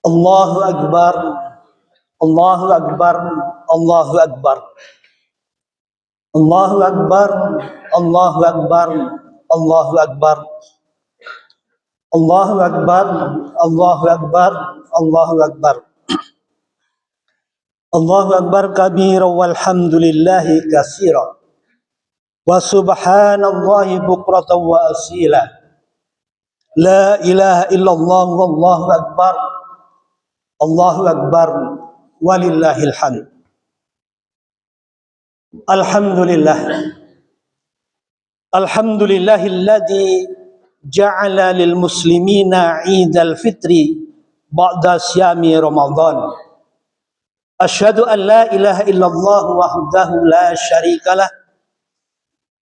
Allahu Akbar, Allahu Akbar, Allahu Akbar, Allahu Akbar, Allahu Akbar, Allahu Akbar, Allahu Akbar, Allahu Akbar, Allahu Akbar, Allahu Akbar kabira walhamdulillahi katsira wa subhanallahi bukratan wa asila. La ilaha illallah wallahu akbar. Allahu Akbar walillahil hamd. Alhamdulillah. Alhamdulillahilladzi ja'ala lil muslimina 'idal fitri ba'da syami Ramadan. Asyhadu an la ilaha illallah wahdahu la syarikalah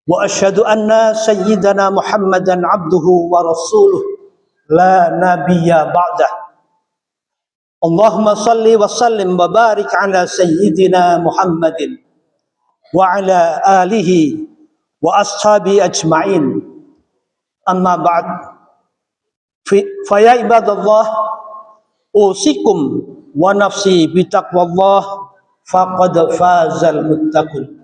wa asyhadu anna sayyidana Muhammadan 'abduhu wa rasuluh la nabiyya ba'dah. Allahumma salli wa sallim wa barik ala sayyidina Muhammadin wa ala alihi wa ashabi ajma'in. Amma ba'd. Fa ya ibadallah, usikum wa nafsi bitaqwallah faqad fazal muttaqun.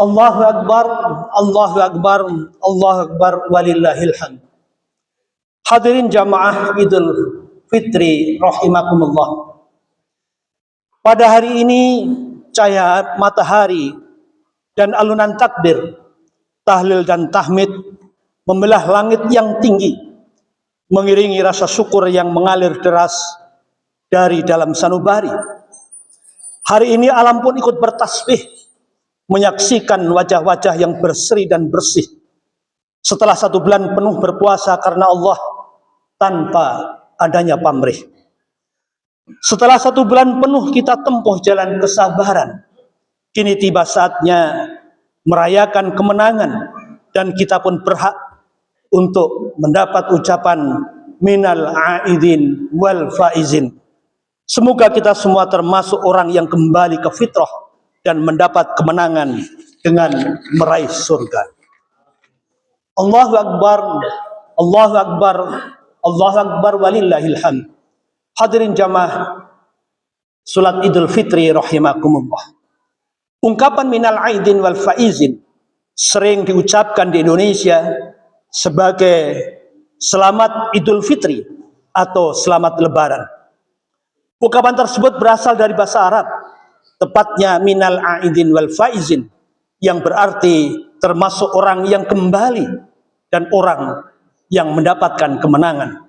Allahu Akbar, Allahu Akbar, Allahu Akbar walillahil hamd. Hadirin jamaah Idul Fitri rahimakumullah. Pada hari ini cahaya matahari dan alunan takbir, tahlil dan tahmid membelah langit yang tinggi, mengiringi rasa syukur yang mengalir deras dari dalam sanubari. Hari ini alam pun ikut bertasbih, menyaksikan wajah-wajah yang berseri dan bersih setelah 1 bulan penuh berpuasa karena Allah tanpa adanya pamrih. Setelah 1 bulan penuh kita tempuh jalan kesabaran, kini tiba saatnya merayakan kemenangan, dan kita pun berhak untuk mendapat ucapan minal aidin wal faizin. Semoga kita semua termasuk orang yang kembali ke fitrah dan mendapat kemenangan dengan meraih surga. Allahu Akbar, Allahu Akbar, Allahu Akbar walillahil hamd. Hadirin jamaah salat Idul Fitri rahimakumullah. Ungkapan minal aidin wal faizin sering diucapkan di Indonesia sebagai selamat Idul Fitri atau selamat Lebaran. Ungkapan tersebut berasal dari bahasa Arab, tepatnya minal aidin wal faizin, yang berarti termasuk orang yang kembali dan orang yang mendapatkan kemenangan.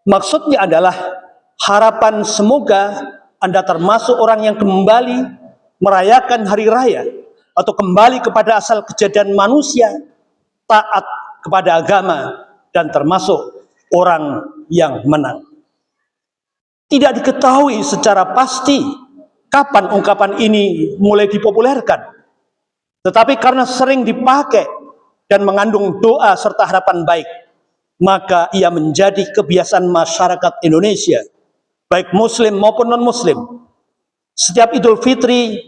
Maksudnya adalah harapan semoga Anda termasuk orang yang kembali merayakan hari raya atau kembali kepada asal kejadian manusia, taat kepada agama, dan termasuk orang yang menang. Tidak diketahui secara pasti kapan ungkapan ini mulai dipopulerkan, tetapi karena sering dipakai dan mengandung doa serta harapan baik, maka ia menjadi kebiasaan masyarakat Indonesia, baik muslim maupun non-muslim. Setiap Idul Fitri,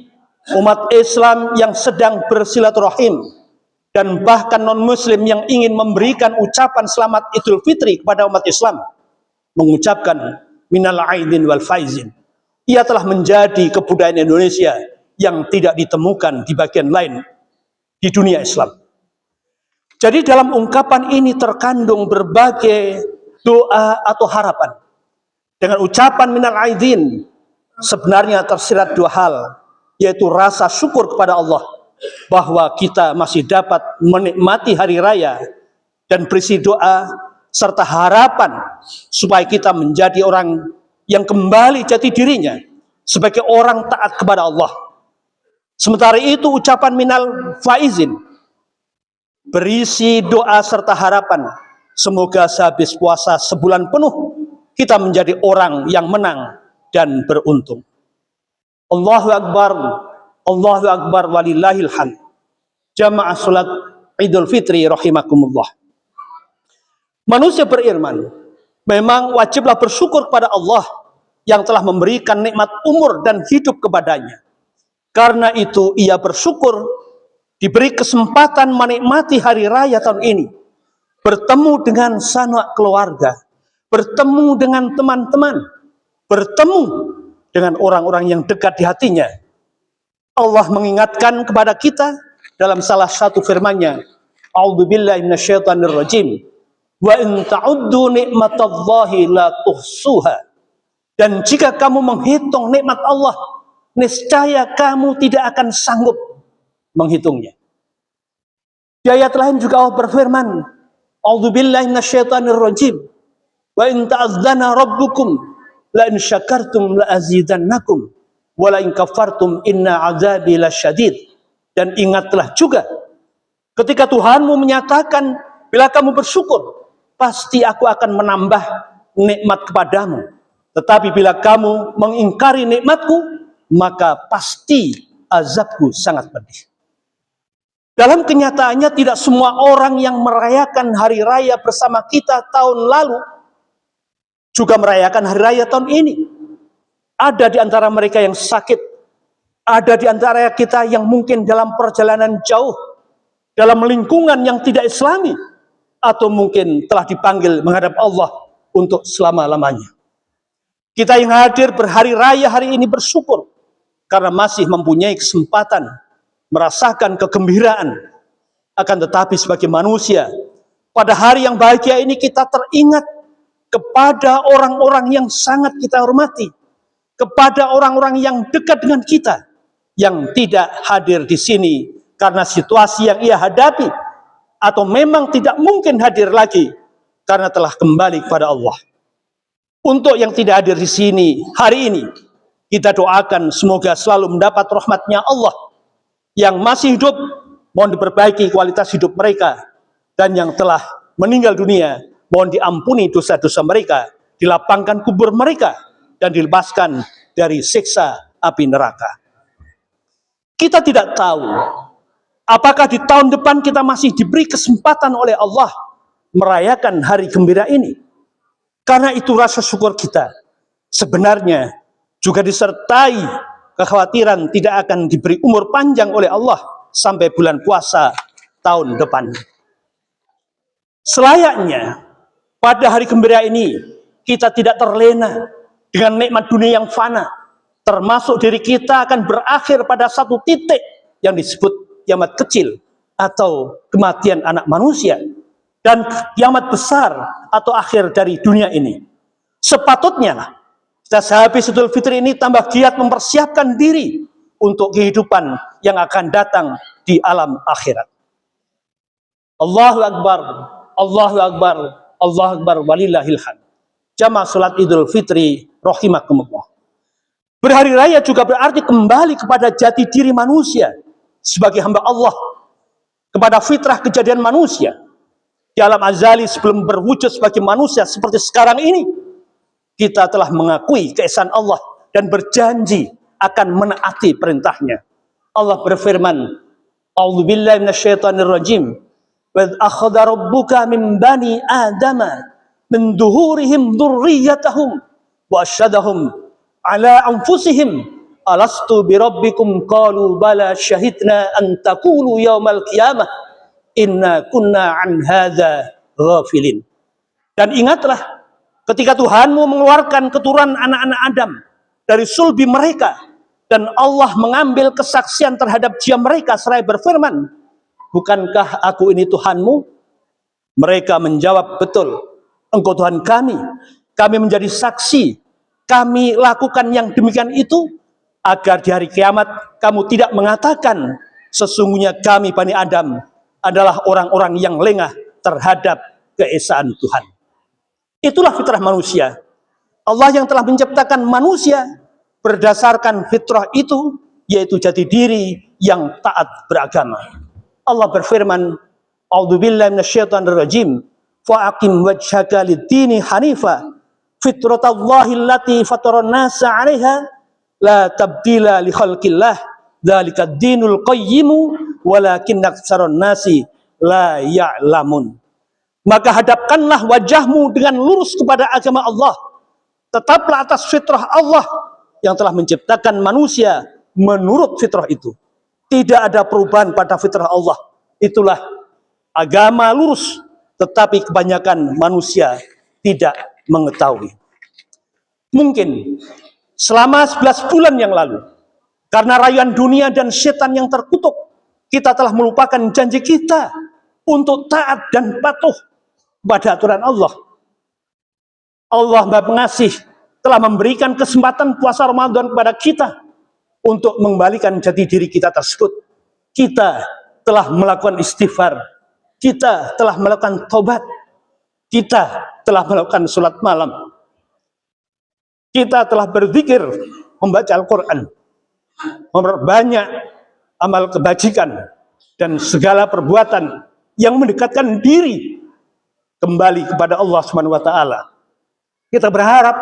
umat Islam yang sedang bersilaturahim dan bahkan non-muslim yang ingin memberikan ucapan selamat Idul Fitri kepada umat Islam mengucapkan minal aidin wal faizin. Ia telah menjadi kebudayaan Indonesia yang tidak ditemukan di bagian lain di dunia Islam. Jadi dalam ungkapan ini terkandung berbagai doa atau harapan. Dengan ucapan minal aidin sebenarnya tersirat 2 hal, yaitu rasa syukur kepada Allah bahwa kita masih dapat menikmati hari raya, dan berisi doa serta harapan supaya kita menjadi orang yang kembali jati dirinya sebagai orang taat kepada Allah. Sementara itu ucapan minal faizin berisi doa serta harapan semoga sehabis puasa sebulan penuh kita menjadi orang yang menang dan beruntung. Allahu Akbar, Allahu Akbar walillahil hamd. Jamaah salat Idul Fitri rahimakumullah. Manusia beriman memang wajiblah bersyukur kepada Allah yang telah memberikan nikmat umur dan hidup kepadanya. Karena itu ia bersyukur diberi kesempatan menikmati hari raya tahun ini, bertemu dengan sanak keluarga, bertemu dengan teman-teman, bertemu dengan orang-orang yang dekat di hatinya. Allah mengingatkan kepada kita dalam salah satu firman-Nya, A'udzubillahi minasyaitonirrajim. Wa in ta'uddu nikmatallahi la tuhsuha. Dan jika kamu menghitung nikmat Allah, niscaya kamu tidak akan sanggup menghitungnya. Di ayat lain juga Allah berfirman, A'udzubillahi minasyaitonirrajim. Wa in ta'adzana rabbukum la in syakartum la azidannakum wa la in kafartum inna azabi lasyadid. Dan ingatlah juga ketika Tuhanmu menyatakan, bila kamu bersyukur, pasti aku akan menambah nikmat kepadamu. Tetapi bila kamu mengingkari nikmatku, maka pasti azabku sangat pedih. Dalam kenyataannya tidak semua orang yang merayakan hari raya bersama kita tahun lalu juga merayakan hari raya tahun ini. Ada di antara mereka yang sakit, ada di antara kita yang mungkin dalam perjalanan jauh, dalam lingkungan yang tidak islami, atau mungkin telah dipanggil menghadap Allah untuk selama-lamanya. Kita yang hadir berhari raya hari ini bersyukur karena masih mempunyai kesempatan merasakan kegembiraan. Akan tetapi sebagai manusia, pada hari yang bahagia ini kita teringat kepada orang-orang yang sangat kita hormati, kepada orang-orang yang dekat dengan kita, yang tidak hadir di sini karena situasi yang ia hadapi, atau memang tidak mungkin hadir lagi karena telah kembali kepada Allah. Untuk yang tidak hadir di sini hari ini, kita doakan semoga selalu mendapat rahmat-Nya Allah. Yang masih hidup, mohon diperbaiki kualitas hidup mereka. Dan yang telah meninggal dunia, mohon diampuni dosa-dosa mereka, dilapangkan kubur mereka, dan dilepaskan dari siksa api neraka. Kita tidak tahu apakah di tahun depan kita masih diberi kesempatan oleh Allah merayakan hari gembira ini. Karena itu rasa syukur kita sebenarnya juga disertai kekhawatiran tidak akan diberi umur panjang oleh Allah sampai bulan puasa tahun depan. Selayaknya pada hari gembira ini kita tidak terlena dengan nikmat dunia yang fana, termasuk diri kita akan berakhir pada satu titik yang disebut kiamat kecil atau kematian anak manusia, dan kiamat besar atau akhir dari dunia ini. Sepatutnya lah kita sehabis Idul Fitri ini tambah giat mempersiapkan diri untuk kehidupan yang akan datang di alam akhirat. Allahu Akbar, Allahu Akbar, Allahu Akbar, walillahil hamd. Jamaah salat Idul Fitri rahimakumullah. Berhari raya juga berarti kembali kepada jati diri manusia sebagai hamba Allah, kepada fitrah kejadian manusia. Di alam azali sebelum berwujud sebagai manusia seperti sekarang ini, kita telah mengakui keesaan Allah dan berjanji akan menaati perintahnya. Allah berfirman, A'udzubillahi minasyaitonirrajim. Wa akhadha rabbuka min bani adama min duhurihim dzurriyyatahum wa asyhadahum ala anfusihim alastu birabbikum qalu bala syahidna an taqulu yaumal qiyamah inna kunna an hadza ghafilin. Dan ingatlah ketika Tuhanmu mengeluarkan keturunan anak-anak Adam dari sulbi mereka, dan Allah mengambil kesaksian terhadap jiwa mereka seraya berfirman, bukankah aku ini Tuhanmu? Mereka menjawab, betul, Engkau Tuhan kami. Kami menjadi saksi, kami lakukan yang demikian itu agar di hari kiamat kamu tidak mengatakan sesungguhnya kami Bani Adam adalah orang-orang yang lengah terhadap keesaan Tuhan. Itulah fitrah manusia. Allah yang telah menciptakan manusia berdasarkan fitrah itu, yaitu jati diri yang taat beragama. Allah berfirman, A'udzubillahi minasyaitonirrajim. Fa'aqim wajhaka lid-dini hanifa fitratallahi allati fataran nasa 'alaiha la tabdila li khalqillah dzalika ad-dinul qayyimu walakinna aktsarun nasi la ya'lamun. Maka hadapkanlah wajahmu dengan lurus kepada agama Allah. Tetaplah atas fitrah Allah yang telah menciptakan manusia menurut fitrah itu. Tidak ada perubahan pada fitrah Allah. Itulah agama lurus. Tetapi kebanyakan manusia tidak mengetahui. Mungkin selama 11 bulan yang lalu, karena rayuan dunia dan setan yang terkutuk, kita telah melupakan janji kita untuk taat dan patuh pada aturan Allah. Allah Maha Pengasih telah memberikan kesempatan puasa Ramadan kepada kita untuk mengembalikan jati diri kita tersebut. Kita telah melakukan istighfar, kita telah melakukan taubat, kita telah melakukan sholat malam, kita telah berzikir, membaca Al-Quran, memperbanyak amal kebajikan, dan segala perbuatan yang mendekatkan diri kembali kepada Allah SWT. Kita berharap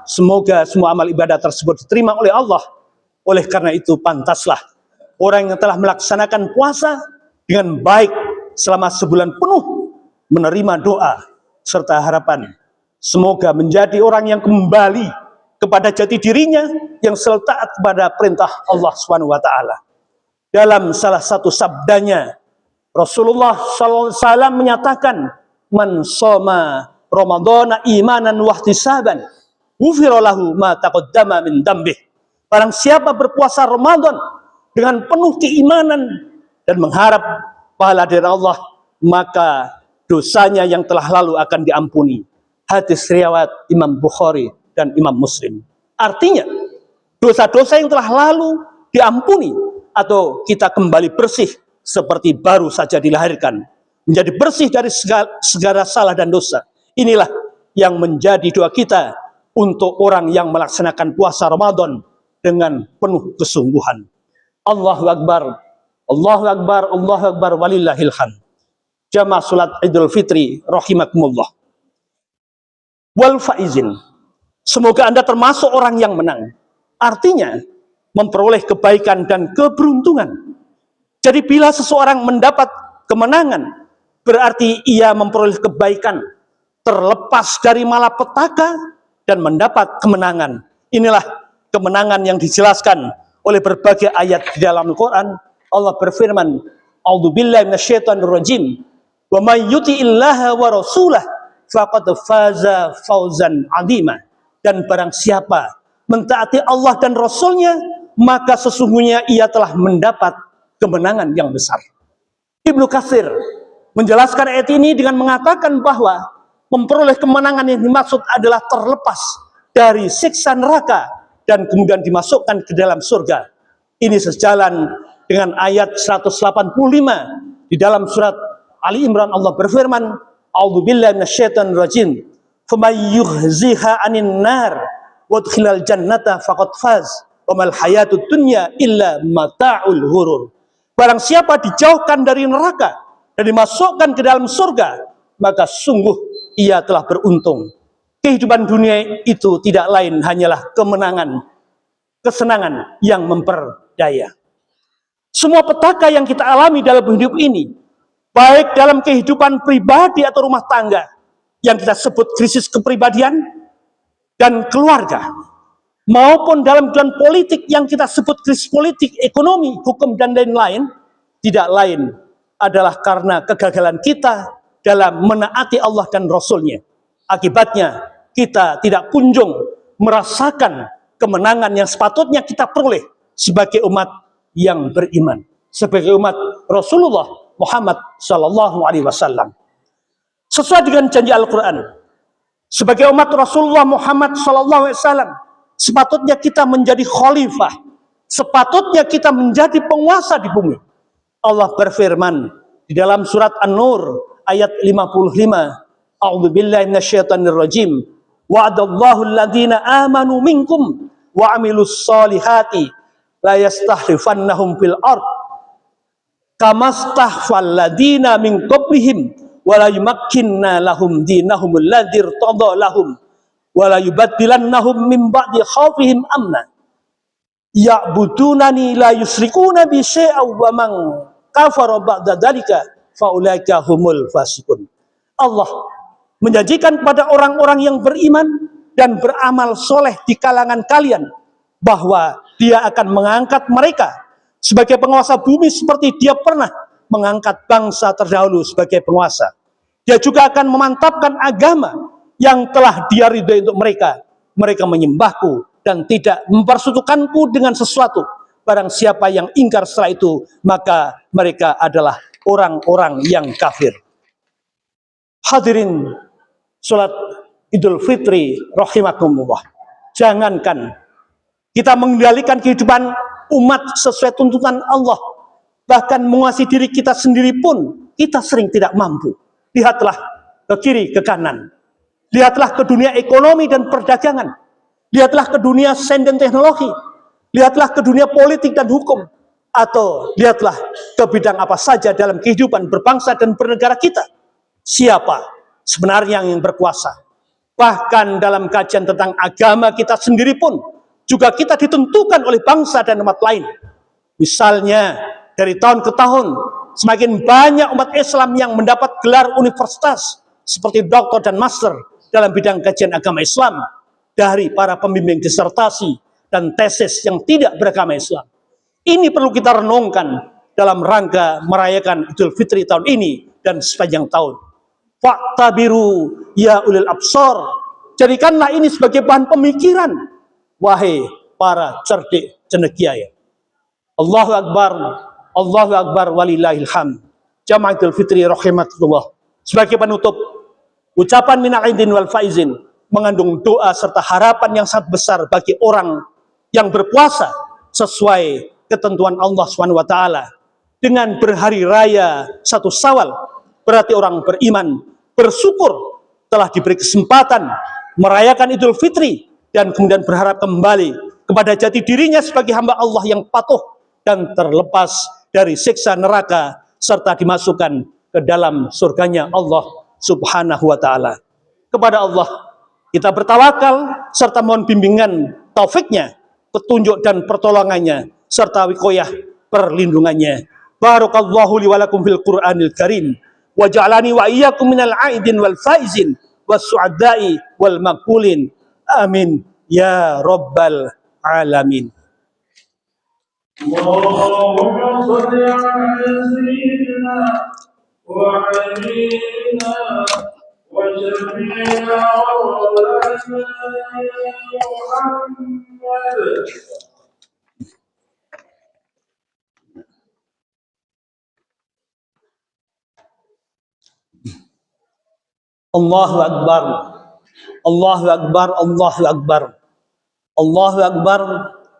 semoga semua amal ibadah tersebut diterima oleh Allah. Oleh karena itu pantaslah orang yang telah melaksanakan puasa dengan baik selama sebulan penuh menerima doa serta harapan semoga menjadi orang yang kembali kepada jati dirinya yang selalu taat kepada perintah Allah SWT. Dalam salah satu sabdanya, Rasulullah SAW menyatakan, "Man shoma Ramadhana imanan wahtisaban, ghufira lahu ma taqaddama min dambih." Barang siapa berpuasa Ramadan dengan penuh keimanan dan mengharap pahala dari Allah, maka dosanya yang telah lalu akan diampuni. Hadis riwayat Imam Bukhari dan Imam Muslim. Artinya, dosa-dosa yang telah lalu diampuni atau kita kembali bersih seperti baru saja dilahirkan, menjadi bersih dari segala salah dan dosa. Inilah yang menjadi doa kita untuk orang yang melaksanakan puasa Ramadan dengan penuh kesungguhan. Allahu Akbar, Allahu Akbar, Allahu Akbar, walillahil hamd. Jamaah salat Idul Fitri rahimakumullah. Wal faizin, semoga Anda termasuk orang yang menang. Artinya memperoleh kebaikan dan keberuntungan. Jadi bila seseorang mendapat kemenangan, berarti ia memperoleh kebaikan, terlepas dari malapetaka dan mendapat kemenangan. Inilah kemenangan yang dijelaskan oleh berbagai ayat di dalam Al-Quran. Allah berfirman, "A'udzubillahi minasyaitonirrajim. Wa may yuti'illaha wa rasulah faqad faza fawzan 'azima." Dan barang siapa mentaati Allah dan Rasulnya, maka sesungguhnya ia telah mendapat kemenangan yang besar. Ibnu Katsir menjelaskan ayat ini dengan mengatakan bahwa memperoleh kemenangan yang dimaksud adalah terlepas dari siksa neraka dan kemudian dimasukkan ke dalam surga. Ini sejalan dengan ayat 185 di dalam surat Ali Imran. Allah berfirman, "A'udzubillahi minasyaitonirrajim. Faman yuhziha 'anil nar wa adkhilal jannata faqad faz wa mal hayatud dunya illa mata'ul ghurur." Barang siapa dijauhkan dari neraka dan dimasukkan ke dalam surga, maka sungguh ia telah beruntung. Kehidupan dunia itu tidak lain hanyalah kemenangan, kesenangan yang memperdaya. Semua petaka yang kita alami dalam hidup ini, baik dalam kehidupan pribadi atau rumah tangga, yang kita sebut krisis kepribadian dan keluarga, maupun dalam kehidupan politik yang kita sebut krisis politik, ekonomi, hukum, dan lain-lain, tidak lain adalah karena kegagalan kita dalam menaati Allah dan Rasul-Nya. Akibatnya, kita tidak kunjung merasakan kemenangan yang sepatutnya kita peroleh sebagai umat yang beriman, sebagai umat Rasulullah Muhammad SAW. Sesuai dengan janji Al-Quran, sebagai umat Rasulullah Muhammad SAW, sepatutnya kita menjadi khalifah, sepatutnya kita menjadi penguasa di bumi. Allah berfirman di dalam surat An-Nur ayat 55, "A'udzubillahi minasyaitonirrajim. Wa'adallahu alladhina amanu minkum wa 'amilus solihati la yastahlifannahum fil ard kamastahfal ladina min qablihim wa la yumakkinna lahum dinahum alladzi irtada lahum wa la yubaddilannahum min ba'di khaufihim amna ya'budunani la yusyrikuna bi syai'an wa man kafara ba'da dzalika fa ulaika humul fasiqun." Allah menjanjikan kepada orang-orang yang beriman dan beramal soleh di kalangan kalian bahwa Dia akan mengangkat mereka sebagai penguasa bumi seperti Dia pernah mengangkat bangsa terdahulu sebagai penguasa. Dia juga akan memantapkan agama yang telah Dia ridhoi untuk mereka. Mereka menyembahku dan tidak mempersekutukanku dengan sesuatu. Barang siapa yang ingkar setelah itu, maka mereka adalah orang-orang yang kafir. Hadirin salat Idul Fitri rahimakumullah. Jangankan kita mengendalikan kehidupan umat sesuai tuntutan Allah, bahkan menguasai diri kita sendiri pun kita sering tidak mampu. Lihatlah ke kiri, ke kanan. Lihatlah ke dunia ekonomi dan perdagangan. Lihatlah ke dunia sains dan teknologi. Lihatlah ke dunia politik dan hukum. Atau lihatlah ke bidang apa saja dalam kehidupan berbangsa dan bernegara kita. Siapa sebenarnya yang berkuasa? Bahkan dalam kajian tentang agama kita sendiri pun juga kita ditentukan oleh bangsa dan umat lain. Misalnya dari tahun ke tahun semakin banyak umat Islam yang mendapat gelar universitas seperti doktor dan master dalam bidang kajian agama Islam dari para pembimbing disertasi dan tesis yang tidak beragama Islam. Ini perlu kita renungkan dalam rangka merayakan Idul Fitri tahun ini dan sepanjang tahun. Fa'tabiru ya ulil absar. Jadikanlah ini sebagai bahan pemikiran, wahai para cerdik cendekia. Allahu Akbar, Allahu Akbar walillahil hamd. Jamaah Idul Fitri rahimakumullah. Sebagai penutup, ucapan minal aidin wal faizin mengandung doa serta harapan yang sangat besar bagi orang yang berpuasa sesuai ketentuan Allah SWT dengan berhari raya 1 Syawal. Berarti orang beriman bersyukur telah diberi kesempatan merayakan Idul Fitri dan kemudian berharap kembali kepada jati dirinya sebagai hamba Allah yang patuh dan terlepas dari siksa neraka serta dimasukkan ke dalam surganya Allah Subhanahu wa ta'ala. Kepada Allah kita bertawakal serta mohon bimbingan taufiknya, petunjuk dan pertolongannya serta wikoyah perlindungannya. Barakallahu li wa lakum fil Qur'anil Karim wa ja'alani wa iyyakum minal aidin wal faizin was su'adai wal maqbulin. Amin ya rabbal alamin. Allahumma shalli ala sayyidina wa habibina وشفيعنا ومولانا محمد. Allahu Akbar, Allahu Akbar, Allahu Akbar, Allahu Akbar,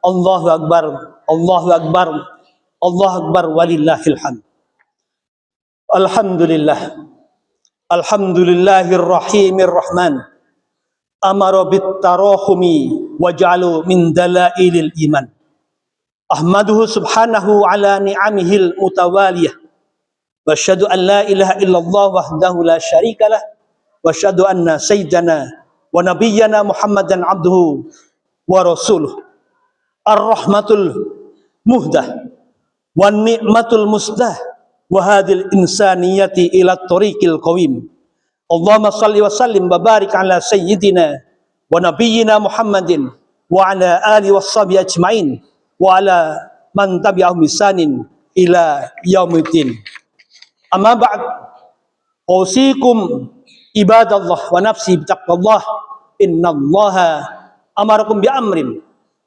Allahu Akbar, Allahu Akbar, Allahu Akbar walillahil hamd. Alhamdulillah. Alhamdulillahirrahimir rahman. Amara bit tarahumi waj'alu min dalailil iman. Ahmaduhu subhanahu ala ni'amihil mutawaliyah. Wa asyhadu an la ilaha illallah wahdahu la syarikalah. Wa asyhadu anna sayyidana wa nabiyyana Muhammadan abduhu wa rasuluh. Ar-rahmatul muhdah wa ni'matul musdah wa hadil insaniyati ila tariqil qawim. Allahumma salli wa sallim wa barik ala sayyidina wa nabiyyina Muhammadin wa ala alihi washabihi ajmain wa ala man tabi'ahum bisanin ila yaumiddin. Amma ba'd, usikum ibadallah wa nafsi bitaqwallah. Innallaha amarakum bi amrin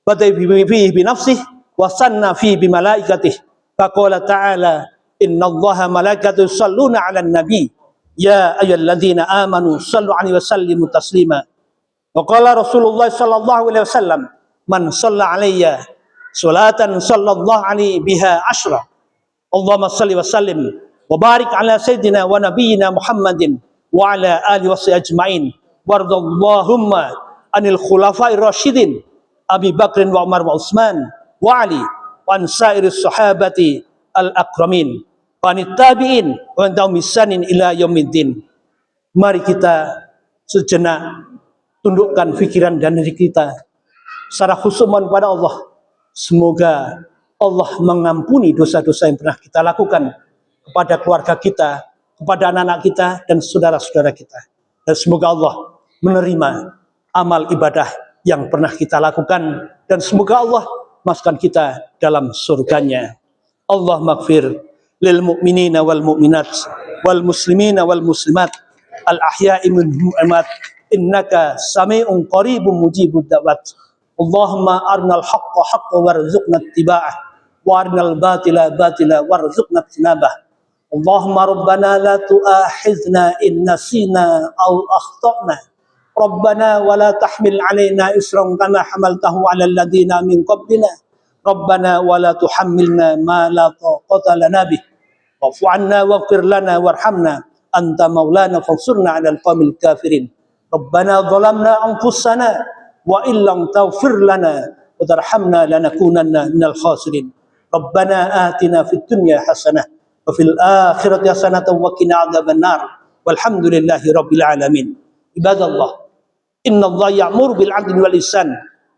bada fihi bi nafsihi wa sanna fihi bi malaikatihi. Faqala ta'ala innallaha malaikatahu yusalluna 'alan nabi ya ayyuhalladzina amanu sallu 'alaihi wa sallimu taslima. Wa qala Rasulullah sallallahu alaihi wasallam man shalla 'alayya salatan sallallahu alaihi biha asyra. Allahumma shalli wa sallim wa barik ala sayyidina wa nabiyyina Muhammadin wa ala alihi washabihi ajmain. Wardallahumma anil khulafa'ir rasyidin Abi Bakrin wa Umar wa Utsman wa Ali wa ansairis sahabati al-akramin wa tabi'in wa daumisanin ila yaumiddin. Mari kita sejenak tundukkan pikiran dan diri kita secara khusyuk kepada Allah. Semoga Allah mengampuni dosa-dosa yang pernah kita lakukan kepada keluarga kita, kepada anak-anak kita dan saudara-saudara kita. Dan semoga Allah menerima amal ibadah yang pernah kita lakukan dan semoga Allah masukkan kita dalam surganya. Allah maghfir lil mu'minina wal mu'minat wal muslimina wal muslimat al ahya'i minhum amat innaka sami'un qaribun mujibud da'wat. Allahumma arinal haqqa haqqan warzuqna ittiba'ah wa arinal batila batila warzuqna ijtinabah. Allahumma rabbana la tu'akhidhna in nasina aw akhtana. Rabbana wa la tahmil 'alaina isran kama hamaltahu 'alal ladzina min qablina. Rabbana wa la tuhammilna ma la taqata lana bih. Wa'fu 'anna waghfir lana warhamna anta maulana fansurna 'alal qaumil kafirin. Rabbana zalamna anfusana wa illam taghfir lana wa tarhamna lanakunanna minal khasirin. Rabbana atina fid dunya hasanah wa fil akhirati hasanah wa qina adzabannar. Walhamdulillahi rabbil alamin. Ibadallah, innallaha ya'muru bil 'adli wal ihsan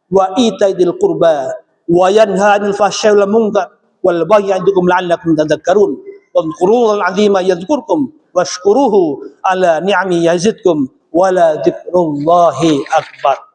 wa ita'i dzil qurba wa yanha 'anil fahsya'i wal munkar wal baghi ya'idukum la'allakum tadhakkarun. Wadhkurullahal 'azima yadhkurkum washkuruhu ala ni'ami yazidkum wala dzikrullahi akbar.